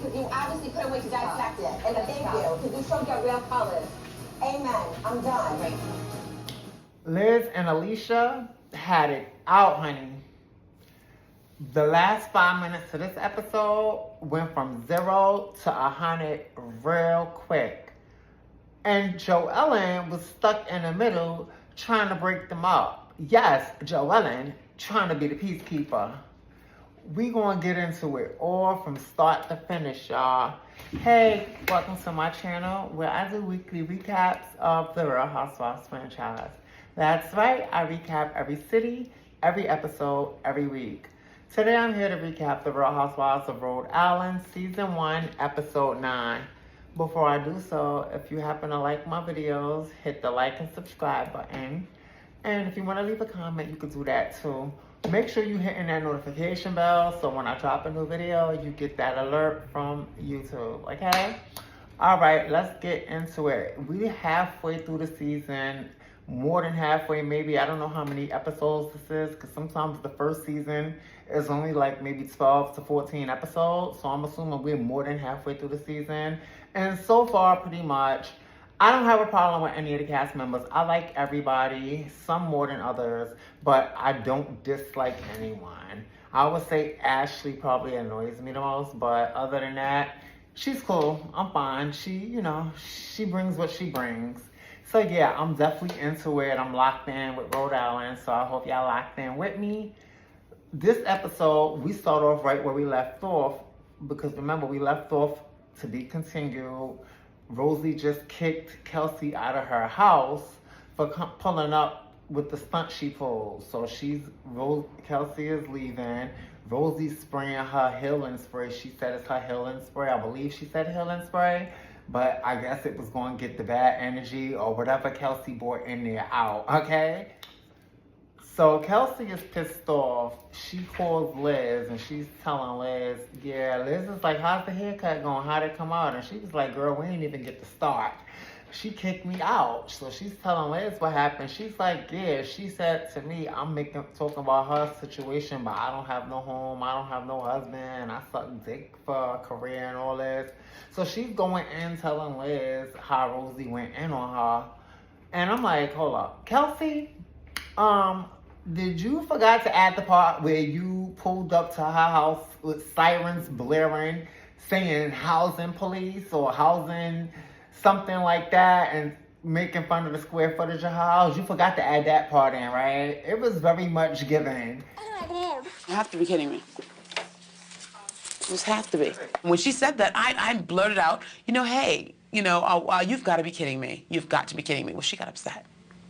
You obviously couldn't wait to dissect it. And thank you, because you showed your real colors. Amen. I'm done. Right. Liz and Alicia had it out, honey. The last 5 minutes of this episode went from 0 to 100 real quick. And Joellen was stuck in the middle trying to break them up. Yes, Joellen trying to be the peacekeeper. We gonna get into it all from start to finish, y'all. Hey, welcome to my channel where I do weekly recaps of the Real Housewives franchise. That's right, I recap every city, every episode, every week. Today I'm here to recap the Real Housewives of Rhode Island, Season 1, Episode 9. Before I do so, if you happen to like my videos, hit the like and subscribe button. And if you want to leave a comment, you can do that too. Make sure you're hitting that notification bell so when I drop a new video, you get that alert from YouTube, okay? All right, let's get into it. We're halfway through the season, more than halfway maybe. I don't know how many episodes this is because sometimes the first season is only like maybe 12 to 14 episodes. So I'm assuming we're more than halfway through the season. And so far, pretty much, I don't have a problem with any of the cast members. I like everybody, some more than others, but I don't dislike anyone. I would say Ashley probably annoys me the most, but other than that, she's cool. I'm fine. She brings what she brings. So yeah, I'm definitely into it. I'm locked in with Rhode Island, so I hope y'all locked in with me. This episode, we start off right where we left off, because remember, we left off to be continued. Rosie just kicked Kelsey out of her house for pulling up with the stunt she pulled. So Kelsey is leaving. Rosie's spraying her healing spray. She said it's her healing spray. I believe she said healing spray. But I guess it was going to get the bad energy or whatever Kelsey brought in there out, okay? So Kelsey is pissed off. She calls Liz and she's telling Liz, yeah, Liz is like, how's the haircut going? How'd it come out? And she was like, girl, we ain't even get to start. She kicked me out. So she's telling Liz what happened. She's like, yeah, she said to me, I'm talking about her situation, but I don't have no home. I don't have no husband. I suck dick for a career and all this. So she's going in telling Liz how Rosie went in on her. And I'm like, hold up. Kelsey, did you forgot to add the part where you pulled up to her house with sirens blaring, saying housing police or housing something like that, and making fun of the square footage of her house? You forgot to add that part in, right? It was very much given. You have to be kidding me. Just have to be. When she said that, I blurted out, hey, you've got to be kidding me. You've got to be kidding me. Well, she got upset.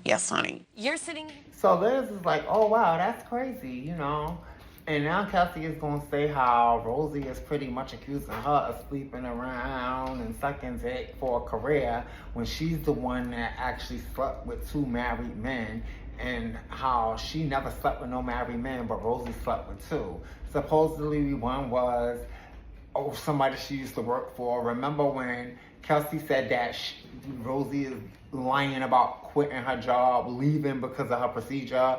Yes, honey. You're sitting... So Liz is like, oh, wow, that's crazy, And now Kelsey is going to say how Rosie is pretty much accusing her of sleeping around and sucking dick for a career when she's the one that actually slept with 2 married men, and how she never slept with no married men, but Rosie slept with 2. Supposedly one was somebody she used to work for. Remember when Kelsey said that Rosie is lying about quitting her job, leaving because of her procedure?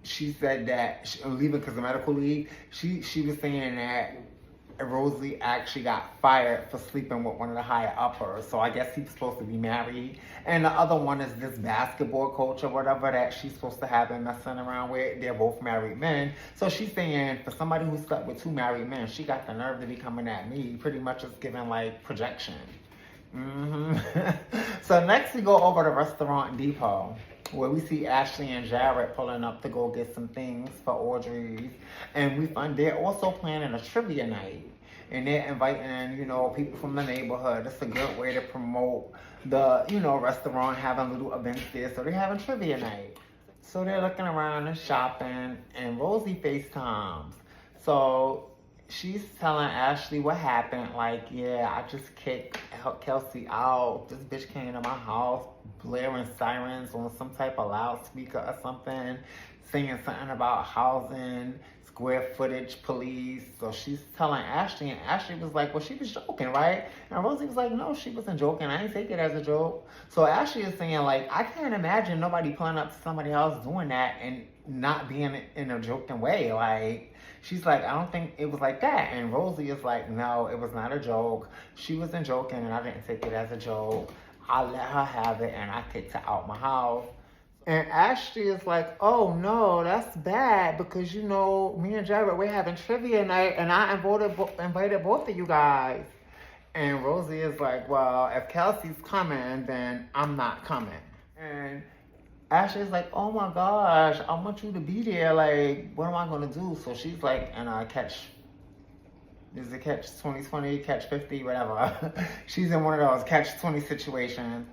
She said that leaving because of medical leave. She was saying that Rosie actually got fired for sleeping with one of the higher uppers. So I guess he's supposed to be married. And the other one is this basketball coach or whatever that she's supposed to have been messing around with. They're both married men. So she's saying for somebody who slept with 2 married men, she got the nerve to be coming at me. Pretty much just giving like projection. So next we go over to Restaurant Depot, where we see Ashley and Jared pulling up to go get some things for Audrey's. And we find they're also planning a trivia night. And they're inviting, people from the neighborhood. It's a good way to promote the, restaurant, having little events there. So they're having trivia night. So they're looking around and shopping, and Rosie FaceTimes. So she's telling Ashley what happened. Like, yeah, I just kicked Kelsey out. This bitch came to my house, blaring sirens on some type of loudspeaker or something, saying something about housing, square footage police. So she's telling Ashley, and Ashley was like, well, she was joking, right? And Rosie was like, no, she wasn't joking. I didn't take it as a joke. So Ashley is saying, like, I can't imagine nobody pulling up to somebody else doing that and not being in a joking way. Like, she's like, I don't think it was like that. And Rosie is like, no, it was not a joke. She wasn't joking, and I didn't take it as a joke. I let her have it, and I kicked her out my house. And Ashley is like, oh no, that's bad because, you know, me and Jared, we're having trivia night and I invited both of you guys. And Rosie is like, well, if Kelsey's coming, then I'm not coming. And Ashley's like, oh my gosh, I want you to be there. Like, what am I going to do? So she's like, and is it catch 2020, catch 50, whatever. She's in one of those catch 20 situations.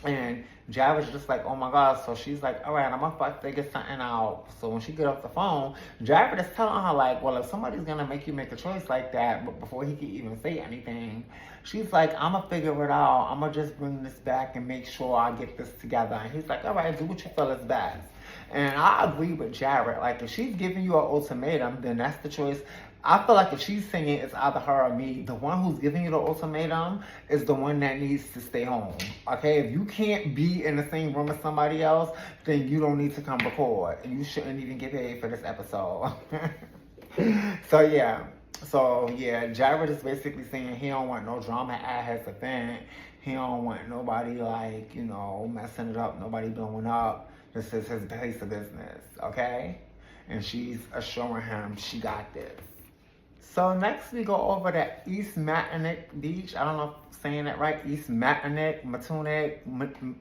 And Jai was just like, oh my God. So she's like, all right, I'm about to figure something out. So when she get off the phone, Jai is telling her like, well, if somebody's going to make you make a choice like that, but before he can even say anything, she's like, I'm going to figure it out. I'm going to just bring this back and make sure I get this together. And he's like, all right, do what you feel is best. And I agree with Jared. Like, if she's giving you an ultimatum, then that's the choice. I feel like if she's saying it's either her or me, the one who's giving you the ultimatum is the one that needs to stay home. Okay? If you can't be in the same room as somebody else, then you don't need to come record. You shouldn't even get paid for this episode. So yeah, Jared is basically saying he don't want no drama at his event. He don't want nobody like, you know, messing it up, nobody blowing up. This is his place of business, okay? And she's assuring him she got this. So next we go over to East Matanook Beach. I don't know if I'm saying it right. East Matanook,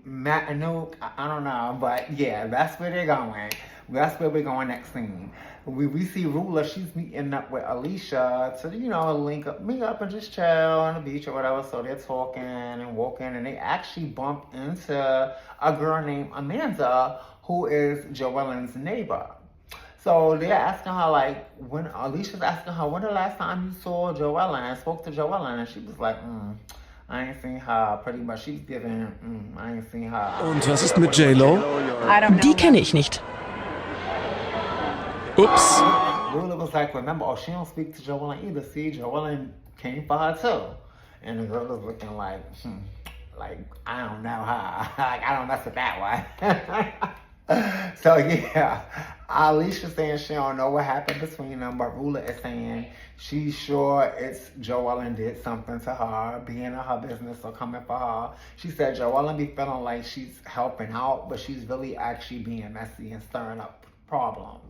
Matanook. I don't know. But yeah, that's where they're going. That's where we're going next scene. We see Rula. She's meeting up with Alicia to, you know, meet up and just chill on the beach or whatever. So they're talking and walking. And they actually bump into a girl named Amanda, who is Joellen's neighbor. So they're asking her, like, when Alicia's asking her, when the last time you saw Joellen and spoke to Joellen? And she was like, I ain't seen her. Pretty much, she's giving, I ain't seen her. Und was ist mit J-Lo? Die kenne ich nicht. Ups. Rula was like, remember, she don't speak to Joellen either. See, Joellen came for her too. And the girl was looking like, I don't know her. Like, I don't mess with that one. So yeah, Alicia's saying she don't know what happened between them, but Rula is saying she's sure it's Joellen did something to her, being in her business or coming for her. She said Joellen be feeling like she's helping out, but she's really actually being messy and stirring up problems.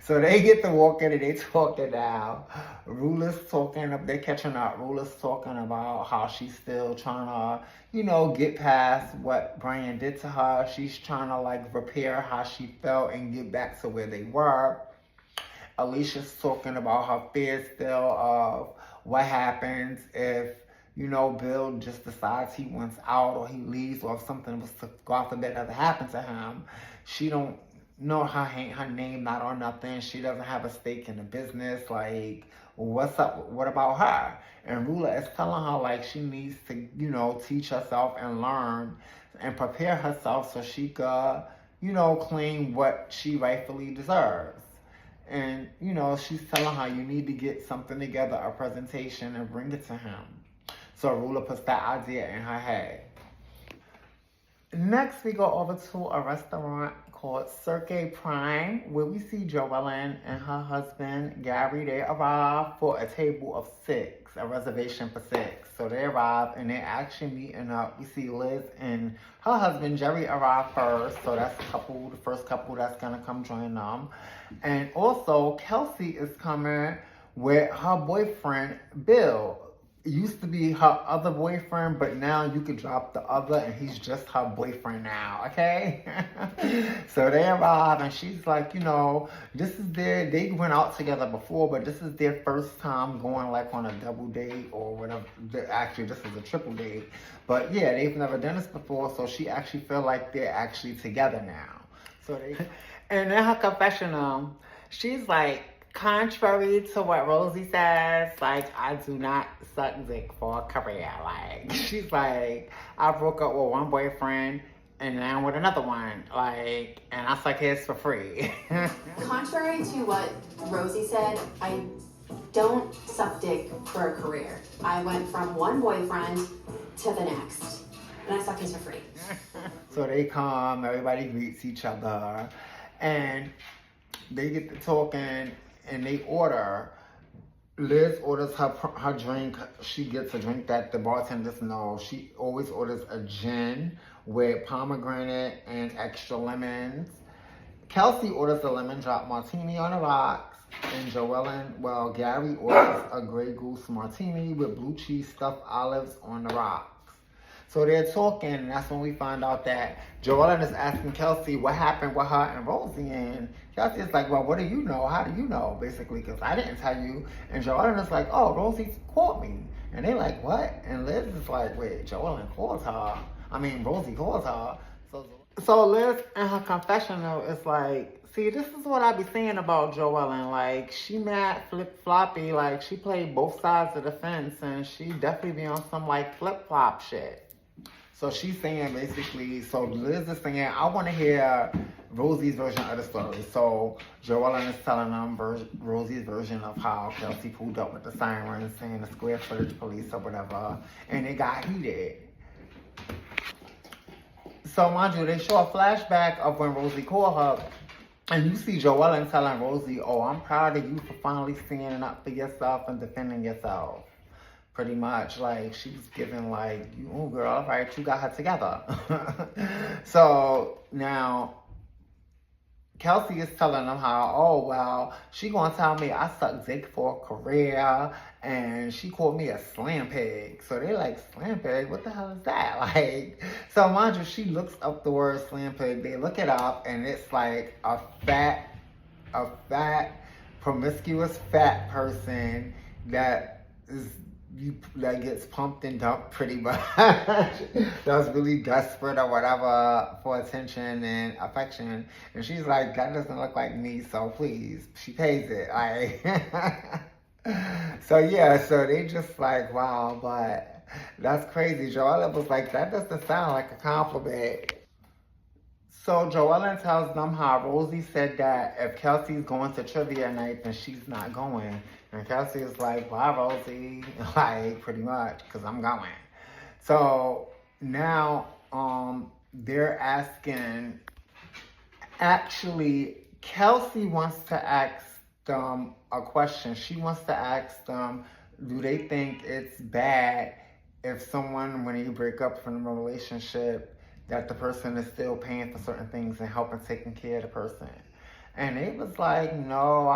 So they get to walking and they talking now. Rula's talking up, they're catching up. Rula's talking about how she's still trying to, you know, get past what Brian did to her. She's trying to like repair how she felt and get back to where they were. Alicia's talking about her fears still of what happens if, you know, Bill just decides he wants out or he leaves, or if something was to, God forbid, ever happen to him. She don't know her name not on nothing. She doesn't have a stake in the business. Like, what's up? What about her? And Rula is telling her like she needs to, you know, teach herself and learn and prepare herself so she could, you know, claim what she rightfully deserves. And, you know, she's telling her you need to get something together, a presentation, and bring it to him. So Rula puts that idea in her head. Next, we go over to a restaurant called Cirque Prime, where we see Joellen and her husband, Gary. They arrive for a table of 6, a reservation for 6. So they arrive and they're actually meeting up. We see Liz and her husband, Jerry, arrive first. So that's the first couple that's going to come join them. And also, Kelsey is coming with her boyfriend, Bill. It used to be her other boyfriend, but now you could drop the other and he's just her boyfriend now, okay? So they arrive and she's like, you know, they went out together before, but this is their first time going like on a double date or whatever. Actually, this is a triple date. But yeah, they've never done this before, so she actually feel like they're actually together now. So and in her confessional, she's like, contrary to what Rosie says, like, I do not suck dick for a career. Like, she's like, I broke up with one boyfriend and now I'm with another one. Like, and I suck his for free. Contrary to what Rosie said, I don't suck dick for a career. I went from one boyfriend to the next, and I suck his for free. So they come, everybody greets each other, and they get to talking, and they order. Liz orders her drink. She gets a drink that the bartenders know. She always orders a gin with pomegranate and extra lemons. Kelsey orders a lemon drop martini on the rocks. And Gary orders a Grey Goose martini with blue cheese stuffed olives on the rocks. So they're talking, and that's when we find out that Joellen is asking Kelsey what happened with her and Rosie, and Kelsey is like, well, what do you know? How do you know? Basically, because I didn't tell you. And Joellen is like, oh, Rosie caught me. And they're like, what? And Liz is like, wait, Joellen calls her. Rosie calls her. So Liz in her confessional is like, see, this is what I be saying about Joellen. Like, she mad flip-floppy. Like, she played both sides of the fence, and she definitely be on some, like, flip-flop shit. So she's saying basically, so Liz is saying, I want to hear Rosie's version of the story. So Joellen is telling them Rosie's version of how Kelsey pulled up with the sirens, saying the square footage police or whatever, and it got heated. So mind you, they show a flashback of when Rosie called her, and you see Joellen telling Rosie, oh, I'm proud of you for finally standing up for yourself and defending yourself. Pretty much, like, she was giving, like, oh, girl, all right, you got her together. So, now, Kelsey is telling them how, oh, well, she gonna tell me I suck dick for a career, and she called me a slam pig. So they're like, slam pig? What the hell is that? Like, so mind you, she looks up the word slam pig. They look it up, and it's like a fat, promiscuous fat person that gets pumped and dumped pretty much. That's really desperate or whatever for attention and affection. And she's like, that doesn't look like me, so please. She pays it. So yeah, so they just like, wow, but that's crazy. Joellen was like, that doesn't sound like a compliment. So Joellen tells them how Rosie said that if Kelsey's going to trivia night, then she's not going. And Kelsey is like, bye, Rosie. Like, pretty much, because I'm going. So now they're asking, actually, Kelsey wants to ask them a question. She wants to ask them, do they think it's bad if someone, when you break up from a relationship, that the person is still paying for certain things and helping taking care of the person? And it was like, no,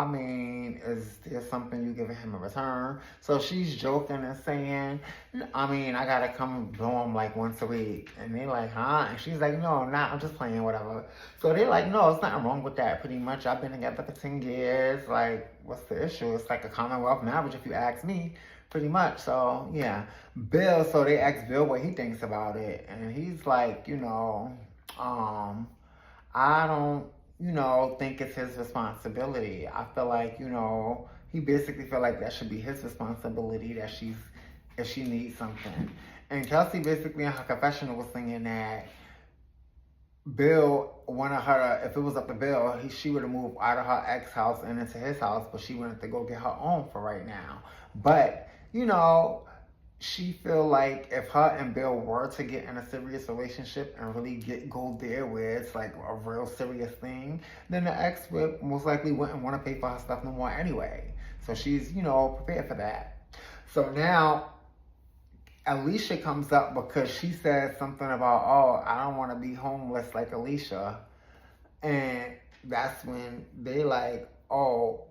is there something you giving him in return? So she's joking and saying, I gotta come blow him like once a week. And they're like, huh? And she's like, no, I'm just playing, whatever. So they're like, no, it's nothing wrong with that, pretty much. I've been together for 10 years. Like, what's the issue? It's like a Commonwealth marriage, if you ask me, pretty much. So, yeah. Bill, so they asked Bill what he thinks about it. And he's like, I don't, think it's his responsibility. I feel like, he basically feel like that should be his responsibility, that if she needs something. And Kelsey basically in her confessional was saying that Bill wanted her, if it was up to Bill, she would have moved out of her ex house and into his house, but she wanted to go get her own for right now. But, she feel like if her and Bill were to get in a serious relationship and really go there where it's like a real serious thing, then the ex would most likely wouldn't want to pay for her stuff no more anyway. So she's, prepared for that. So now Alicia comes up because she says something about, oh, I don't want to be homeless like Alicia. And that's when they like, oh,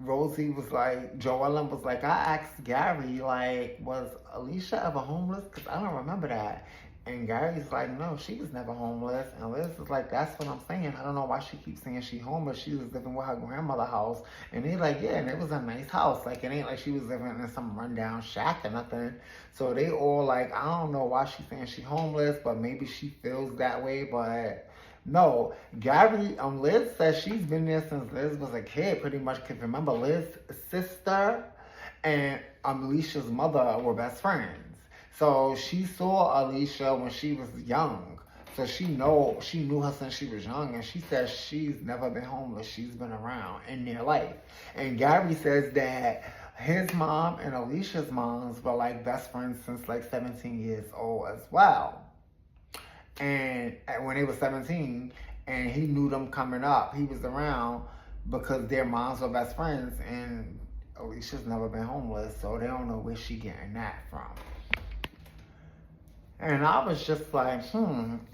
Rosie was like, Joellen was like, I asked Gary, like, was Alicia ever homeless? Because I don't remember that. And Gary's like, no, she was never homeless. And Liz is like, that's what I'm saying. I don't know why she keeps saying she homeless. She was living with her grandmother's house. And they're like, yeah, and it was a nice house. Like, it ain't like she was living in some rundown shack or nothing. So they all like, I don't know why she's saying she homeless, but maybe she feels that way. But No, Gary, Liz says she's been there since Liz was a kid, pretty much. Cause remember, Liz's sister and Alicia's mother were best friends. So she saw Alicia when she was young. So she knew her since she was young, and she says she's never been homeless. She's been around in their life. And Gary says that his mom and Alicia's moms were like best friends since like 17 years old as well. And when they were 17, and he knew them coming up, he was around because their moms were best friends, and Alicia's never been homeless, so they don't know where she getting that from. And I was just like,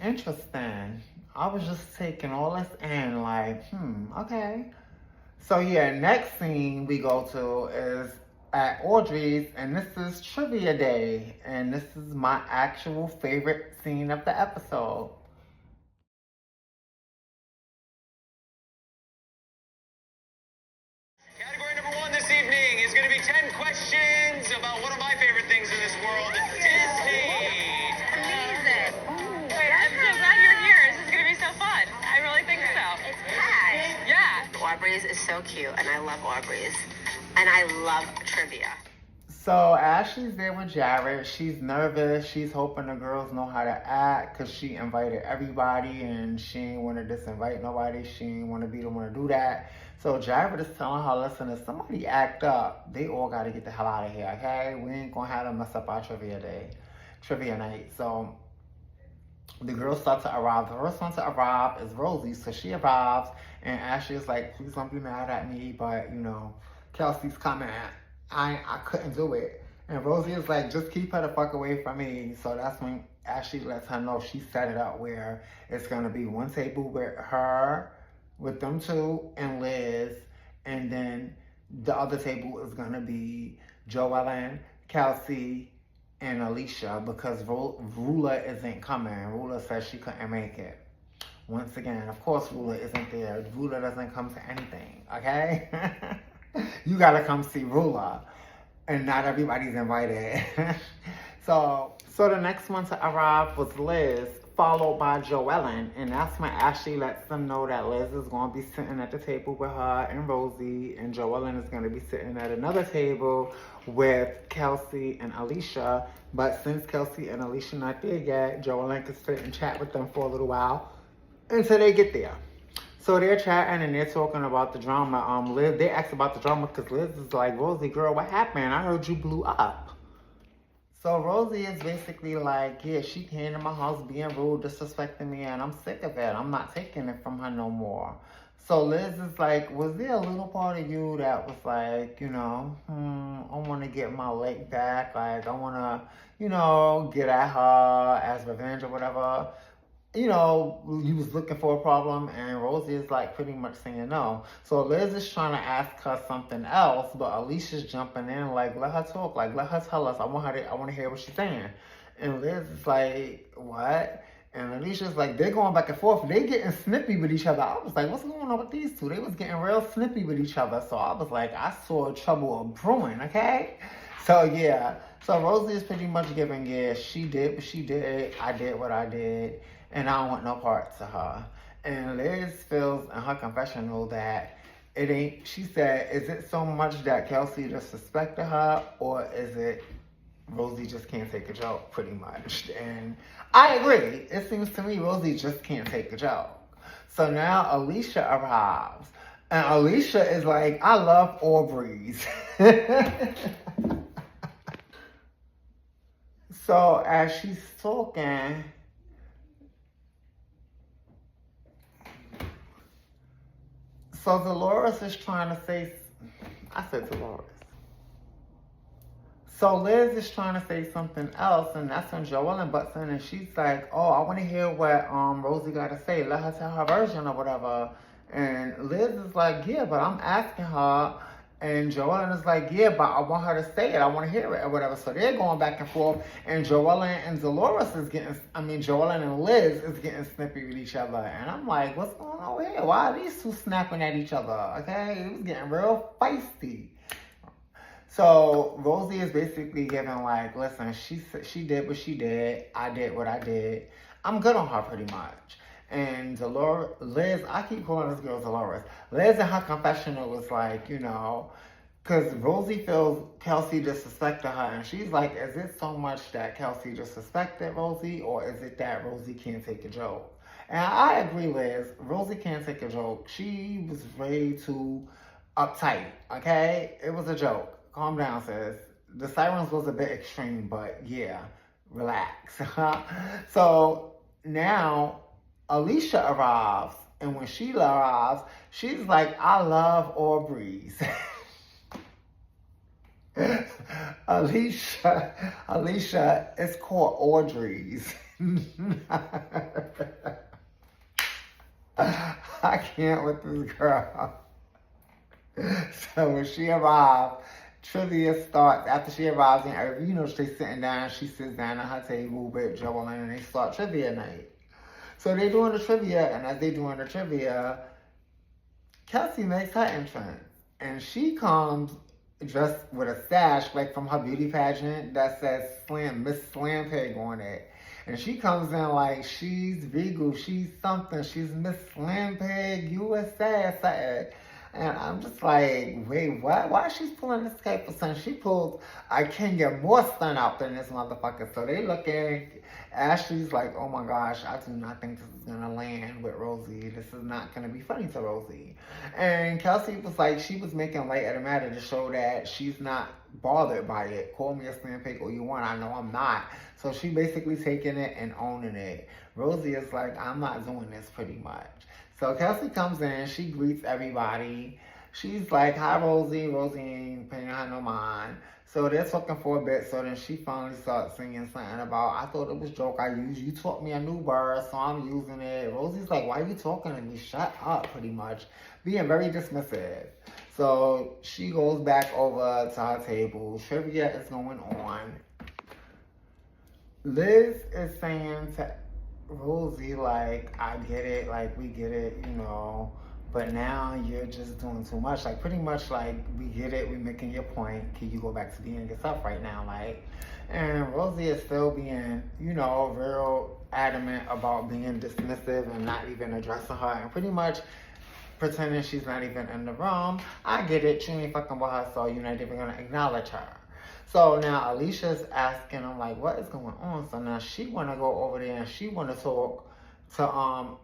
interesting. I was just taking all this in, like, okay. So yeah, next scene we go to is at Audrey's, and this is trivia day, and this is my actual favorite scene of the episode. Category number 1 this evening is going to be 10 questions about one of my favorite things in this world, Disney. Amazing. Wait, I'm so glad you're here. This is going to be so fun. I really think so. It's packed. Yeah. Aubrey's is so cute, and I love Aubrey's. And I love trivia. So Ashley's there with Jared. She's nervous. She's hoping the girls know how to act because she invited everybody and she ain't want to disinvite nobody. She ain't want to be the one to do that. So Jared is telling her, listen, if somebody act up, they all got to get the hell out of here, okay? We ain't going to have them mess up our trivia night. So the girls start to arrive. The first one to arrive is Rosie. So she arrives and Ashley is like, please don't be mad at me, but, you know, Kelsey's coming. I couldn't do it. And Rosie is like, just keep her the fuck away from me. So that's when Ashley lets her know she set it up where it's going to be one table with her, with them two, and Liz. And then the other table is going to be Joellen, Kelsey, and Alicia because Rula isn't coming. Rula says she couldn't make it. Once again, of course, Rula isn't there. Rula doesn't come to anything, okay? You gotta come see Rula, and not everybody's invited. So the next one to arrive was Liz, followed by Joellen, and that's when Ashley lets them know that Liz is gonna be sitting at the table with her and Rosie, and Joellen is gonna be sitting at another table with Kelsey and Alicia. But since Kelsey and Alicia not there yet, Joellen can sit and chat with them for a little while until they get there. So they're chatting and they're talking about the drama. Liz, they asked about the drama because Liz is like, Rosie, girl, what happened? I heard you blew up. So Rosie is basically like, yeah, she came to my house being rude, disrespecting me, and I'm sick of it. I'm not taking it from her no more. So Liz is like, was there a little part of you that was like, you know, I want to get my leg back. Like, I want to, you know, get at her as revenge or whatever. You know, you was looking for a problem, and Rosie is like pretty much saying no. So Liz is trying to ask her something else, but Alicia's jumping in like, let her talk, like let her tell us. I want to hear what she's saying. And Liz is like, what? And Alicia's like, they're going back and forth. They getting snippy with each other. I was like, what's going on with these two? They was getting real snippy with each other. So I was like, I saw trouble brewing, okay? So yeah. So Rosie is pretty much giving, yeah, she did what she did. I did what I did. And I don't want no parts of her. And Liz feels in her confessional that it ain't, she said, is it so much that Kelsey disrespected her, or is it Rosie just can't take a joke, pretty much? And I agree. It seems to me Rosie just can't take a joke. So now Alicia arrives. And Alicia is like, I love Aubrey's. So as she's talking, so Dolores is trying to say, I said Dolores. So Liz is trying to say something else, and that's when Joellen butts in, and she's like, oh, I want to hear what Rosie got to say. Let her tell her version or whatever. And Liz is like, yeah, but I'm asking her. And Joellen is like, yeah, but I want her to say it. I want to hear it or whatever. So they're going back and forth. And Joellen and Joellen and Liz is getting snippy with each other. And I'm like, what's going on here? Why are these two snapping at each other? Okay, it was getting real feisty. So Rosie is basically giving like, listen, she did what she did. I did what I did. I'm good on her pretty much. And Liz, I keep calling this girl Dolores. Liz in her confessional was like, you know, because Rosie feels Kelsey disrespected her, and she's like, is it so much that Kelsey disrespected Rosie, or is it that Rosie can't take a joke? And I agree, Liz. Rosie can't take a joke. She was way too uptight, okay? It was a joke. Calm down, sis. The sirens was a bit extreme, but yeah, relax. So now Alicia arrives, and when she arrives, she's like, I love Aubrey's. Alicia, it's called Audrey's. I can't with this girl. So when she arrived, trivia starts after she arrives, and you know, she's sitting down, she sits down at her table with Joel, and they start trivia night. So they're doing the trivia, and as they're doing the trivia, Kelsey makes her entrance, and she comes dressed with a sash like from her beauty pageant that says Miss Slam Pig on it. And she comes in like she's regal, she's something, she's Miss Slam Pig USA or something. And I'm just like, wait, what? Why is she pulling this cape for sun? She pulled, I can get more stun out than this motherfucker. So they looking, Ashley's like, oh my gosh, I do not think this is gonna land with Rosie. This is not gonna be funny to Rosie. And Kelsey was like, she was making light of the matter to show that she's not bothered by it. Call me a slam pig all you want, I know I'm not. So she basically taking it and owning it. Rosie is like, I'm not doing this pretty much. So Kelsey comes in, she greets everybody. She's like, hi, Rosie. Rosie ain't paying her no mind. So they're talking for a bit, so then she finally starts singing something about, I thought it was joke I used. You taught me a new word, so I'm using it. Rosie's like, why are you talking to me? Shut up, pretty much. Being very dismissive. So she goes back over to her table. Trivia is going on. Liz is saying to Rosie, like, I get it, like, we get it, you know, but now you're just doing too much. Like, pretty much, like, we get it, we're making your point. Can you go back to being yourself right now? Like, and Rosie is still being, you know, real adamant about being dismissive and not even addressing her and pretty much pretending she's not even in the room. I get it, you ain't fucking with her, so you're not even gonna acknowledge her. So now Alicia's asking him, like, what is going on? So now she want to go over there and she want to talk to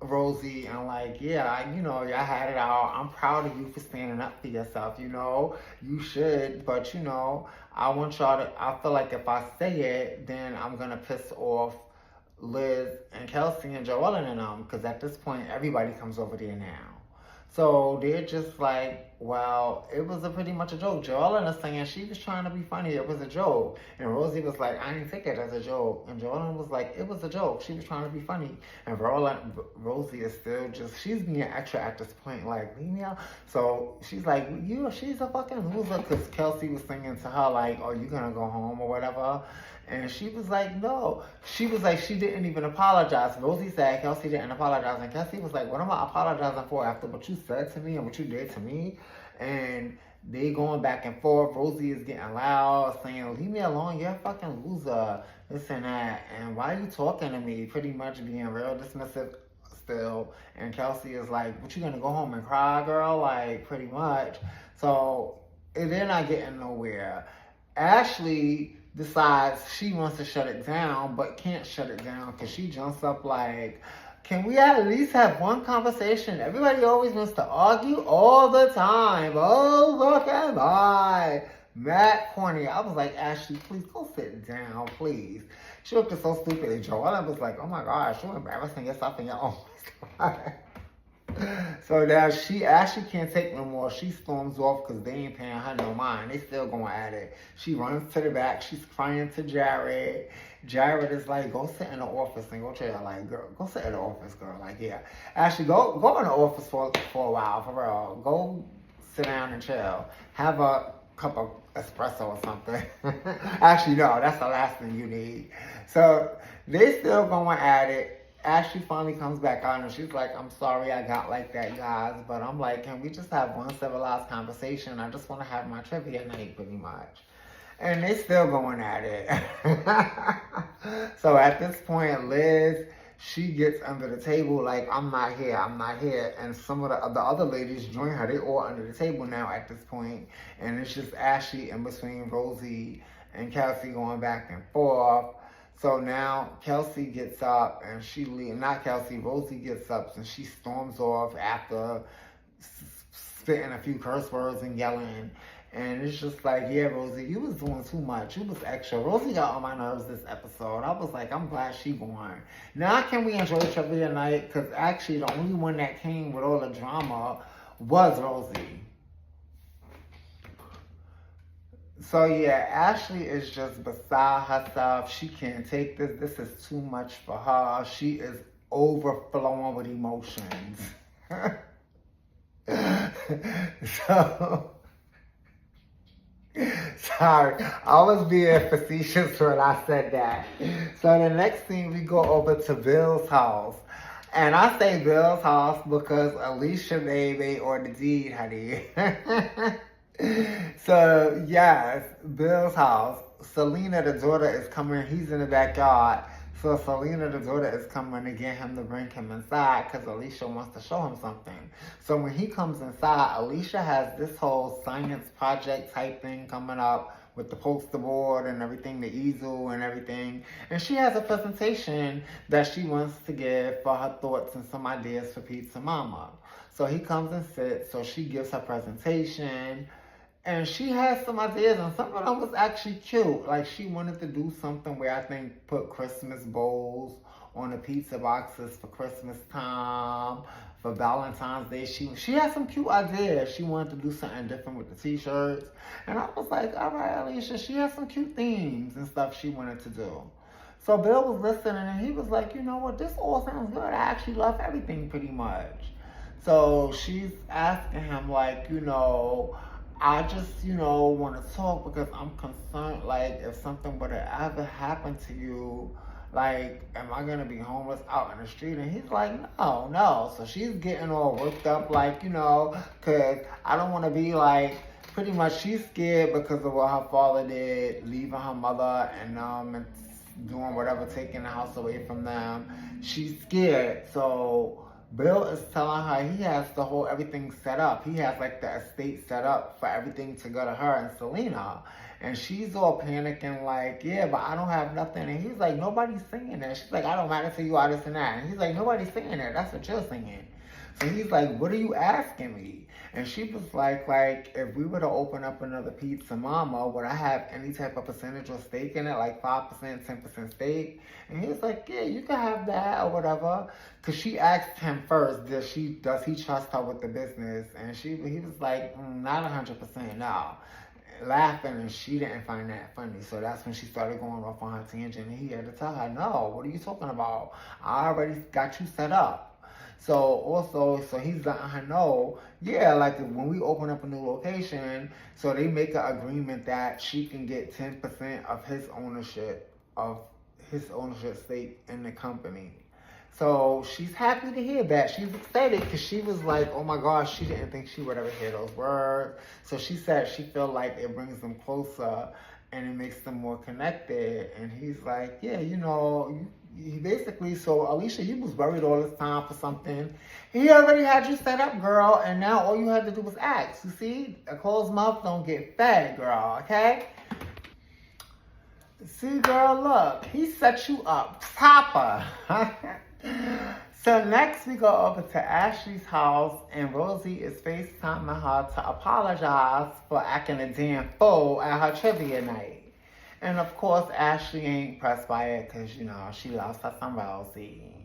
Rosie and like, yeah, you know, y'all had it out. I'm proud of you for standing up for yourself, you know. You should, but, you know, I want y'all to, I feel like if I say it, then I'm going to piss off Liz and Kelsey and Joelle and them, because at this point, everybody comes over there now. So they're just like, well, it was pretty much a joke. Joellen is saying she was trying to be funny. It was a joke. And Rosie was like, I didn't take it as a joke. And Joellen was like, it was a joke. She was trying to be funny. And Rosie is still just, she's being extra at this point, like, leave me out. So she's like, she's a fucking loser. Because Kelsey was singing to her, like, are you going to go home or whatever? And she was like, no. She was like, she didn't even apologize. Rosie said Kelsey didn't apologize. And Kelsey was like, what am I apologizing for after what you said to me and what you did to me? And they going back and forth. Rosie is getting loud, saying, leave me alone. You're a fucking loser. This and that. And why are you talking to me? Pretty much being real dismissive still. And Kelsey is like, what, you gonna go home and cry, girl? Like, pretty much. So they're not getting nowhere. Ashley decides she wants to shut it down, but can't shut it down because she jumps up like, can we at least have one conversation? Everybody always wants to argue all the time. Oh, look at my Matt corny. I was like, Ashley, please go sit down, please. She looked so stupid. And Joella was like, oh my gosh, you're embarrassing yourself in your own life. So now Ashley can't take no more. She storms off because they ain't paying her no mind. They still going at it. She runs to the back. She's crying to Jared. Jared is like, go sit in the office and go chill. Like, girl, go sit in the office, girl. Like, yeah. Ashley, go in the office for a while, for real. Go sit down and chill. Have a cup of espresso or something. Actually, no, that's the last thing you need. So they still going at it. Ashley finally comes back on and she's like, I'm sorry I got like that, guys. But I'm like, can we just have one civilized conversation? I just want to have my trivia night, pretty much. And they still going at it. So at this point, Liz, she gets under the table like, I'm not here, I'm not here. And some of the other ladies join her. They all under the table now at this point. And it's just Ashley in between Rosie and Kelsey going back and forth. So now Kelsey gets up and she leaves. Not Kelsey, Rosie gets up and she storms off after spitting a few curse words and yelling. And it's just like, yeah, Rosie, you was doing too much. You was extra. Rosie got on my nerves this episode. I was like, I'm glad she won. Now can we enjoy trivia night? Because actually the only one that came with all the drama was Rosie. So yeah, Ashley is just beside herself. She can't take this. This is too much for her. She is overflowing with emotions. So, sorry, I was being facetious when I said that. So the next thing we go over to Bill's house. And I say Bill's house because Alicia made or the deed, honey. So, yes, Bill's house. Selena, the daughter, is coming. He's in the backyard. So, Selena, the daughter, is coming to get him to bring him inside because Alicia wants to show him something. So, when he comes inside, Alicia has this whole science project type thing coming up with the poster board and everything, the easel and everything. And she has a presentation that she wants to give for her thoughts and some ideas for Pizza Mama. So, he comes and sits. So, she gives her presentation. And she had some ideas, and some of them was actually cute. Like, she wanted to do something where I think put Christmas bowls on the pizza boxes for Christmas time, for Valentine's Day. She had some cute ideas. She wanted to do something different with the t-shirts. And I was like, all right, Alicia, she has some cute themes and stuff she wanted to do. So Bill was listening, and he was like, you know what, this all sounds good. I actually love everything pretty much. So she's asking him, like, you know, I just, you know, want to talk because I'm concerned, like, if something would have ever happened to you, like, am I going to be homeless out in the street? And he's like, no. So she's getting all worked up, like, you know, because I don't want to be like, pretty much she's scared because of what her father did, leaving her mother and doing whatever, taking the house away from them. She's scared. So Bill is telling her he has the whole everything set up. He has like the estate set up for everything to go to her and Selena. And she's all panicking like, yeah, but I don't have nothing. And he's like, nobody's saying that. She's like, I don't matter to you, all this and that. And he's like, nobody's saying that. That's what you're saying. So he's like, what are you asking me? And she was like, if we were to open up another Pizza Mama, would I have any type of percentage or stake in it, like 5%, 10% stake? And he was like, yeah, you can have that or whatever. Because she asked him first, does he trust her with the business? And he was like, not 100%, no. Laughing, and she didn't find that funny. So that's when she started going off on her tangent. And he had to tell her, no, what are you talking about? I already got you set up. So he's letting her know, yeah, like when we open up a new location, so they make an agreement that she can get 10% of his ownership stake in the company. So she's happy to hear that. She's excited because she was like, oh my gosh, she didn't think she would ever hear those words. So she said she felt like it brings them closer and it makes them more connected. And he's like, yeah, you know, he basically, so Alicia, you was worried all this time for something. He already had you set up, girl, and now all you had to do was ask. You see, a closed mouth don't get fed, girl, okay? See, girl, look, he set you up proper. So next we go over to Ashley's house, and Rosie is FaceTiming her to apologize for acting a damn fool at her trivia night. And of course, Ashley ain't pressed by it because, you know, she loves her some Rosie.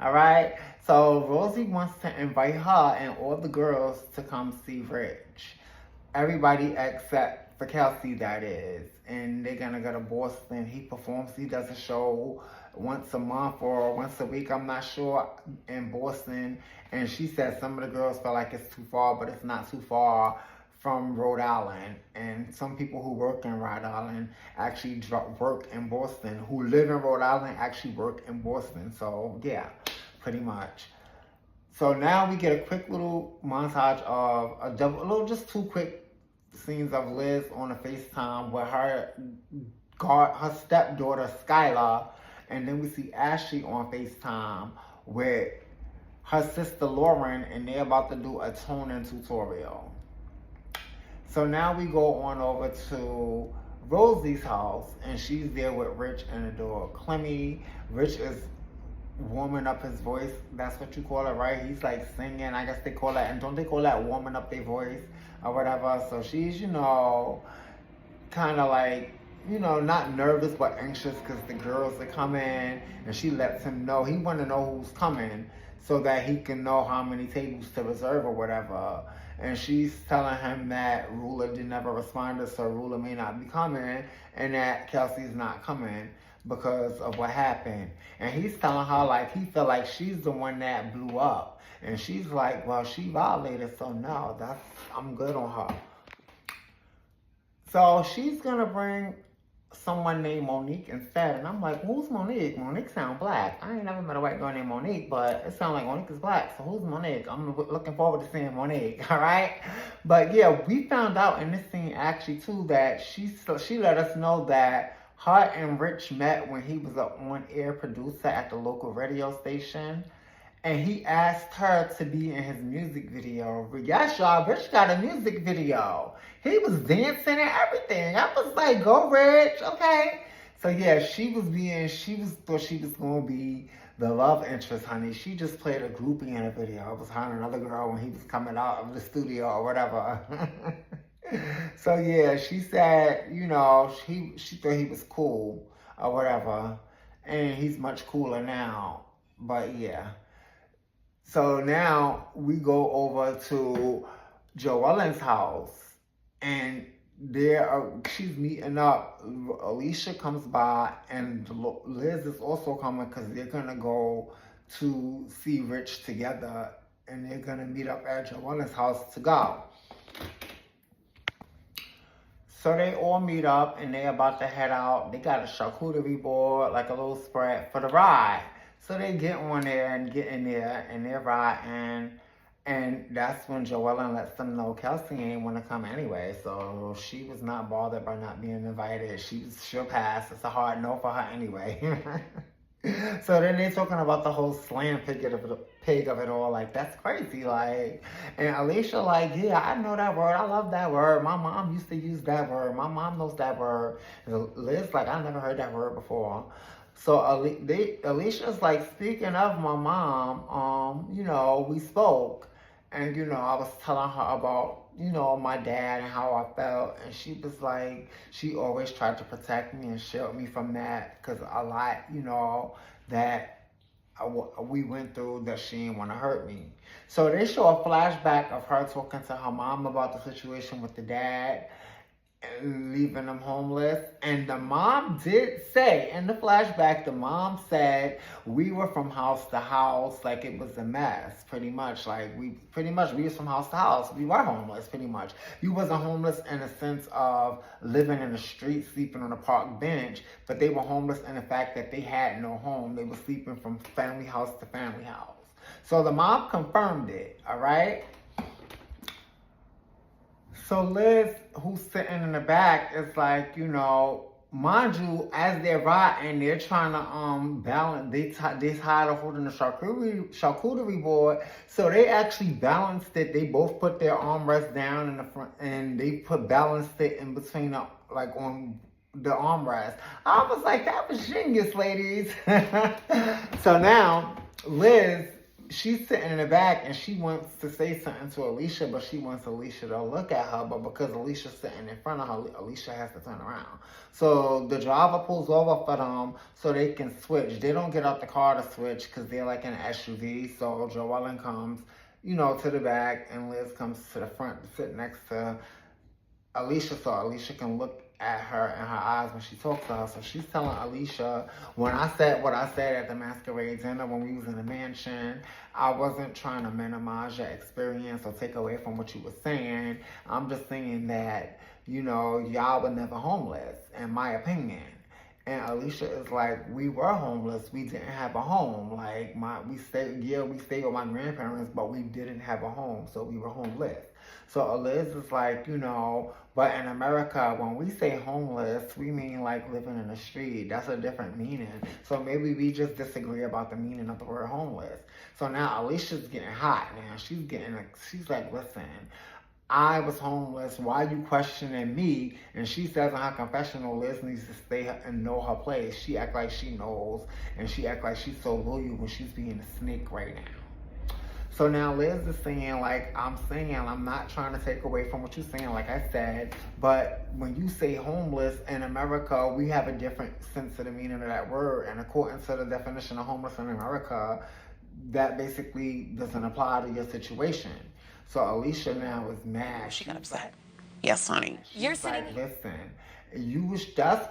All right? So Rosie wants to invite her and all the girls to come see Rich. Everybody except for Kelsey, that is. And they're going to go to Boston. He performs, he does a show once a month or once a week, I'm not sure, in Boston. And she said some of the girls feel like it's too far, but it's not too far from Rhode Island. And some people who work in Rhode Island actually work in Boston. Who live in Rhode Island actually work in Boston. So yeah, pretty much. So now we get a quick little montage of just two quick scenes of Liz on a FaceTime with her stepdaughter Skylar And then we see Ashley on FaceTime with her sister Lauren, and they're about to do a toning tutorial. So now we go on over to Rosie's house, and she's there with Rich and the dog Clemmy. Rich is warming up his voice. That's what you call it, right? He's like singing. I guess they call that, and don't they call that warming up their voice or whatever? So she's, kind of like, not nervous but anxious because the girls are coming, and she lets him know. He want to know who's coming so that he can know how many tables to reserve or whatever. And she's telling him that Ruler did never respond, so Ruler may not be coming, and that Kelsey's not coming because of what happened. And he's telling her like he feel like she's the one that blew up. And she's like, well, she violated, so no, I'm good on her. So she's gonna bring someone named Monique instead. And I'm like, who's Monique? Monique sound black. I ain't never met a white girl named Monique, but it sounds like Monique is black. So who's Monique? I'm looking forward to seeing Monique, all right? But yeah, we found out in this scene actually too that she let us know that her and Rich met when he was an on-air producer at the local radio station. And he asked her to be in his music video. Yes, y'all, Rich got a music video. He was dancing and everything. I was like, go Rich, okay? So yeah, thought she was gonna be the love interest, honey. She just played a groupie in a video. It was her and another girl when he was coming out of the studio or whatever. So yeah, she said, she thought he was cool or whatever. And he's much cooler now. But yeah. So now we go over to Joellen's house, and she's meeting up. Alicia comes by, and Liz is also coming because they're gonna go to see Rich together, and they're gonna meet up at Joellen's house to go. So they all meet up, and they're about to head out. They got a charcuterie board, like a little spread for the ride. So they get on there and get in there, and they're riding, and that's when Joellen lets them know Kelsey ain't want to come anyway. So she was not bothered by not being invited. She'll pass. It's a hard no for her anyway. So then they're talking about the whole slam pig of it all. Like, that's crazy. Like, and Alicia like, yeah, I know that word. I love that word. My mom used to use that word. My mom knows that word. And Liz like, I never heard that word before. So Alicia's like, speaking of my mom, we spoke, and I was telling her about my dad and how I felt, and she was like, she always tried to protect me and shield me from that, because a lot that we went through, that she didn't want to hurt me. So they show a flashback of her talking to her mom about the situation with the dad and leaving them homeless. And the mom did say in the flashback, the mom said we were from house to house, like it was a mess, pretty much. Like we was from house to house. We were homeless, pretty much. You wasn't homeless in a sense of living in the street, sleeping on a park bench, but they were homeless in the fact that they had no home. They were sleeping from family house to family house. So the mom confirmed it, all right? So Liz, who's sitting in the back, is like, mind you, as they're riding, they're trying to balance. They tired of holding the charcuterie board, so they actually balanced it. They both put their armrests down in the front, and they balanced it in between, on the armrest. I was like, that was genius, ladies. So now Liz, she's sitting in the back, and she wants to say something to Alicia, but she wants Alicia to look at her. But because Alicia's sitting in front of her, Alicia has to turn around. So the driver pulls over for them so they can switch. They don't get out the car to switch because they're like in an SUV. So Joellen comes, to the back, and Liz comes to the front to sit next to Alicia so Alicia can look at her in her eyes when she talks to her. So she's telling Alicia, when I said what I said at the masquerade dinner when we was in the mansion, I wasn't trying to minimize your experience or take away from what you were saying. I'm just saying that, y'all were never homeless, in my opinion. And Alicia is like, we were homeless. We didn't have a home. Like, we stayed with my grandparents, but we didn't have a home, so we were homeless. So Liz is like, but in America, when we say homeless, we mean like living in the street. That's a different meaning. So maybe we just disagree about the meaning of the word homeless. So now Alicia's getting hot now. She's like, listen, I was homeless. Why are you questioning me? And she says in her confessional, Liz needs to stay and know her place. She act like she knows, and she act like she's so loyal when she's being a snake right now. So now Liz is saying, like, I'm not trying to take away from what you're saying, like I said, but when you say homeless in America, we have a different sense of the meaning of that word. And according to the definition of homeless in America, that basically doesn't apply to your situation. So Alicia now is mad. She got upset. Yes, honey. You're sitting. Like, listen, that's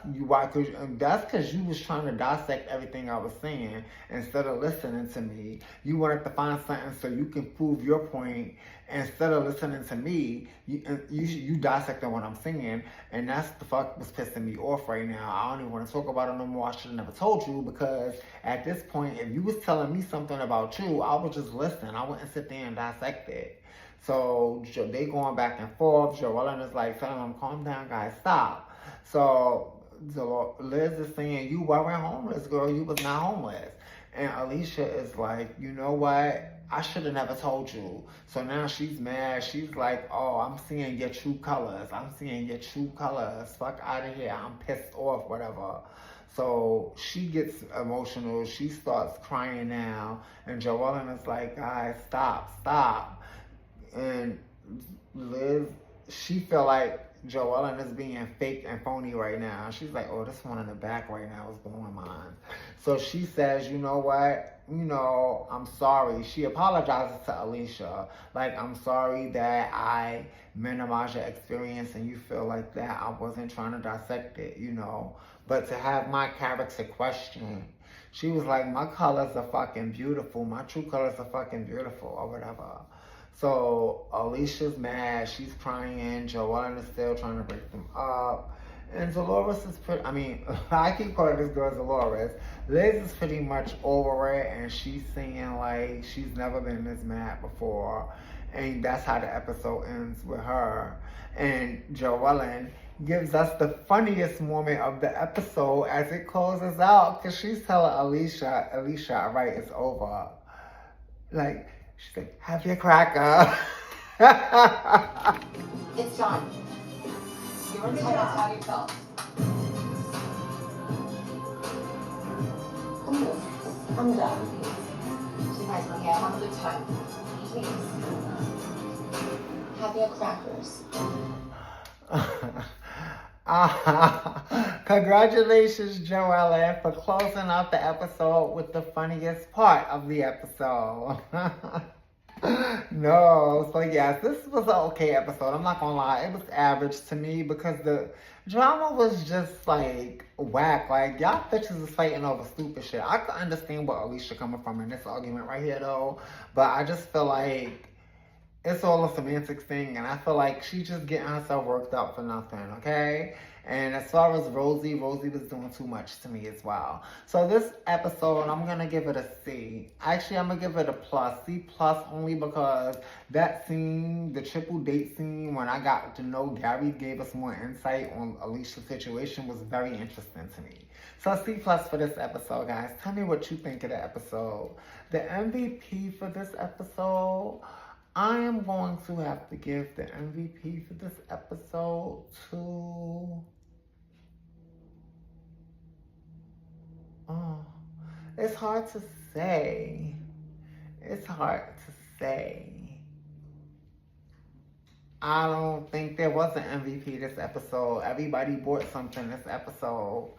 because you was trying to dissect everything I was saying instead of listening to me. You wanted to find something so you can prove your point instead of listening to me. You dissecting what I'm saying, and that's the fuck was pissing me off right now. I don't even want to talk about it no more. I should have never told you, because at this point, if you was telling me something about you, I would just listen. I wouldn't sit there and dissect it. So they going back and forth. Joellen is like telling them, calm down, guys, stop. So Liz is saying, you weren't homeless, girl. You was not homeless. And Alicia is like, you know what? I should have never told you. So now she's mad. She's like, oh, I'm seeing your true colors. Fuck out of here. I'm pissed off, whatever. So she gets emotional. She starts crying now. And Joellen is like, guys, stop. And Liz, she feel like Joellen is being fake and phony right now. She's like, oh, this one in the back right now is blowing mine. So she says, you know what? I'm sorry. She apologizes to Alicia. Like, I'm sorry that I minimized your experience and you feel like that. I wasn't trying to dissect it, But to have my character questioned, she was like, my colors are fucking beautiful. My true colors are fucking beautiful, or whatever. So Alicia's mad, she's crying, Joellen is still trying to break them up. And Dolores is I keep calling this girl Dolores. Liz is pretty much over it, and she's saying like she's never been this mad before. And that's how the episode ends with her. And Joellen gives us the funniest moment of the episode as it closes out, because she's telling Alicia, all right, it's over. Like, she's like, have your cracker. It's done. You were tell us how you felt. I'm done. You guys want to get one at a time. Please. Have your crackers. Congratulations, Joellen, for closing out the episode with the funniest part of the episode. No, so yes, this was an okay episode. I'm not gonna lie, it was average to me because the drama was just like whack. Like, y'all bitches is fighting over stupid shit. I can understand where Alicia coming from in this argument right here though, but I just feel like it's all a semantics thing, and I feel like she's just getting herself worked up for nothing, okay? And as far as Rosie was doing too much to me as well. So this episode, I'm going to give it a C. Actually, I'm going to give it a plus. C plus only because that scene, the triple date scene, when I got to know Gary gave us more insight on Alicia's situation, was very interesting to me. So C plus for this episode, guys. Tell me what you think of the episode. The MVP for this episode, I am going to have to give the MVP for this episode to... Oh, it's hard to say. I don't think there was an MVP this episode. Everybody bought something this episode.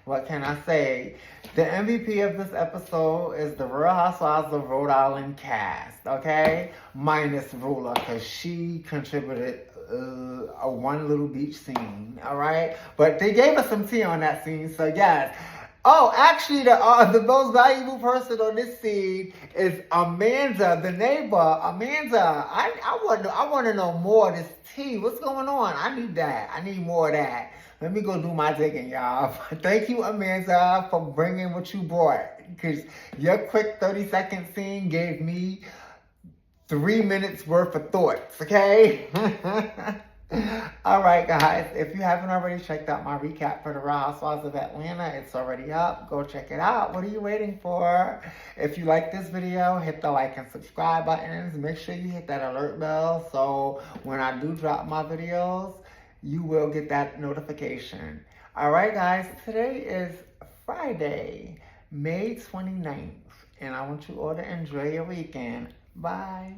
What can I say? The MVP of this episode is the Real Housewives of Rhode Island cast, okay? Minus Rula, because she contributed a one little beach scene, all right? But they gave us some tea on that scene, so yes. Oh, actually, the most valuable person on this scene is Amanda, the neighbor. Amanda, I want to know more of this tea. What's going on? I need that. I need more of that. Let me go do my digging, y'all. Thank you, Amanda, for bringing what you brought. Because your quick 30-second scene gave me 3 minutes worth of thoughts, okay? All right, guys. If you haven't already checked out my recap for the Real Housewives of Atlanta, it's already up. Go check it out. What are you waiting for? If you like this video, hit the like and subscribe buttons. Make sure you hit that alert bell so when I do drop my videos, you will get that notification. All right, guys. Today is Friday, May 29th, and I want you all to enjoy your weekend. Bye.